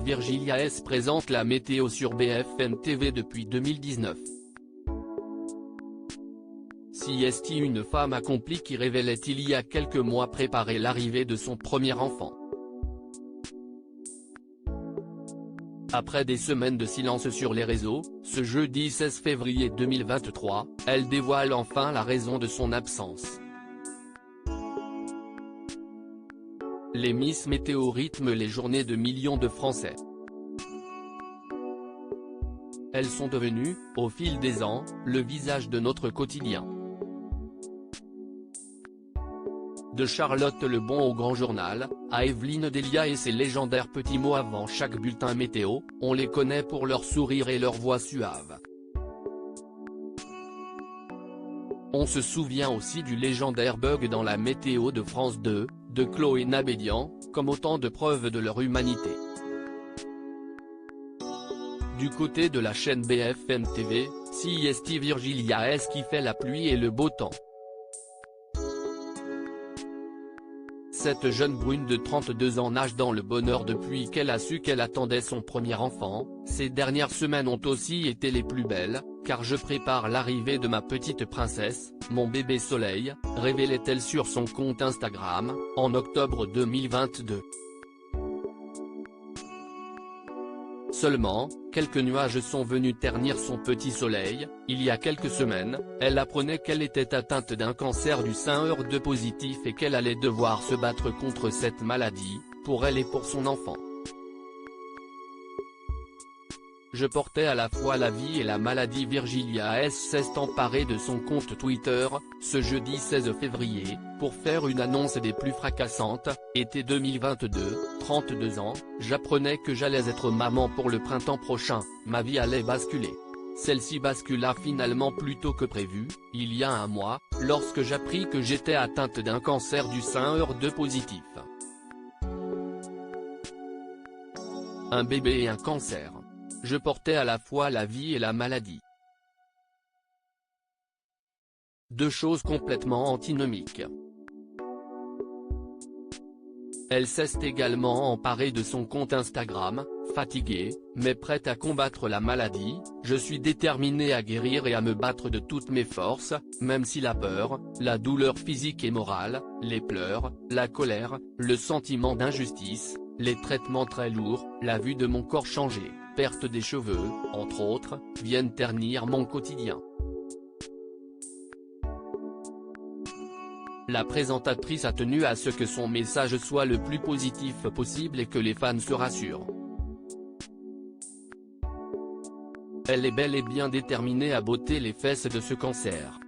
Virgilia S présente la météo sur BFM TV depuis 2019. CST, une femme accomplie qui révélait il y a quelques mois préparer l'arrivée de son premier enfant. Après des semaines de silence sur les réseaux, ce jeudi 16 février 2023, elle dévoile enfin la raison de son absence. Les Miss Météo rythment les journées de millions de Français. Elles sont devenues, au fil des ans, le visage de notre quotidien. De Charlotte Lebon au Grand Journal, à Evelyne Delia et ses légendaires petits mots avant chaque bulletin météo, on les connaît pour leur sourire et leur voix suave. On se souvient aussi du légendaire bug dans la météo de France 2, de Chloé Nabédian, comme autant de preuves de leur humanité. Du côté de la chaîne BFM TV, CST Virgilia S qui fait la pluie et le beau temps. Cette jeune brune de 32 ans nage dans le bonheur depuis qu'elle a su qu'elle attendait son premier enfant. Ces dernières semaines ont aussi été les plus belles, car je prépare l'arrivée de ma petite princesse, mon bébé soleil, révélait-elle sur son compte Instagram, en octobre 2022. Seulement, quelques nuages sont venus ternir son petit soleil. Il y a quelques semaines, elle apprenait qu'elle était atteinte d'un cancer du sein HER2 positif et qu'elle allait devoir se battre contre cette maladie, pour elle et pour son enfant. Je portais à la fois la vie et la maladie. Virgilia S s'est emparée de son compte Twitter, ce jeudi 16 février, pour faire une annonce des plus fracassantes. Été 2022, 32 ans, j'apprenais que j'allais être maman pour le printemps prochain, ma vie allait basculer. Celle-ci bascula finalement plus tôt que prévu, il y a un mois, lorsque j'appris que j'étais atteinte d'un cancer du sein HER2 positif. Un bébé et un cancer. Je portais à la fois la vie et la maladie. Deux choses complètement antinomiques. Elle s'est également emparée de son compte Instagram, fatiguée, mais prête à combattre la maladie. Je suis déterminée à guérir et à me battre de toutes mes forces, même si la peur, la douleur physique et morale, les pleurs, la colère, le sentiment d'injustice, les traitements très lourds, la vue de mon corps changer, perte des cheveux, entre autres, viennent ternir mon quotidien. La présentatrice a tenu à ce que son message soit le plus positif possible et que les fans se rassurent. Elle est bel et bien déterminée à botter les fesses de ce cancer.